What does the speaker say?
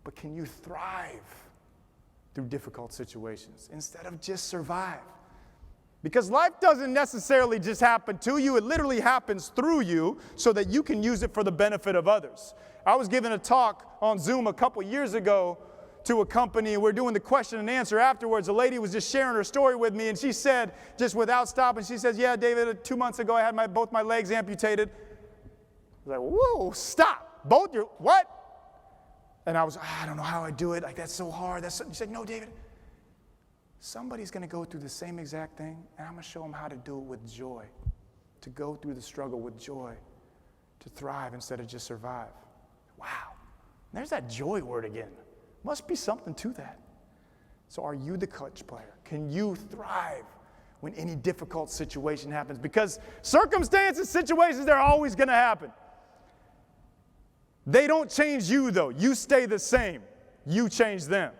but can you thrive through difficult situations instead of just survive? Because life doesn't necessarily just happen to you. It literally happens through you so that you can use it for the benefit of others. I was giving a talk on Zoom a couple years ago to a company, and we're doing the question and answer afterwards. A lady was just sharing her story with me, and she said, just without stopping, she says, yeah, David, 2 months ago I had both my legs amputated. I was like, whoa, stop. Both your, what? And I was, I don't know how I do it. Like, that's so hard. She said, no, David, somebody's going to go through the same exact thing, and I'm going to show them how to do it with joy, to go through the struggle with joy, to thrive instead of just survive. Wow. There's that joy word again. Must be something to that. So are you the clutch player? Can you thrive when any difficult situation happens? Because circumstances, situations, they're always going to happen. They don't change you, though. You stay the same. You change them.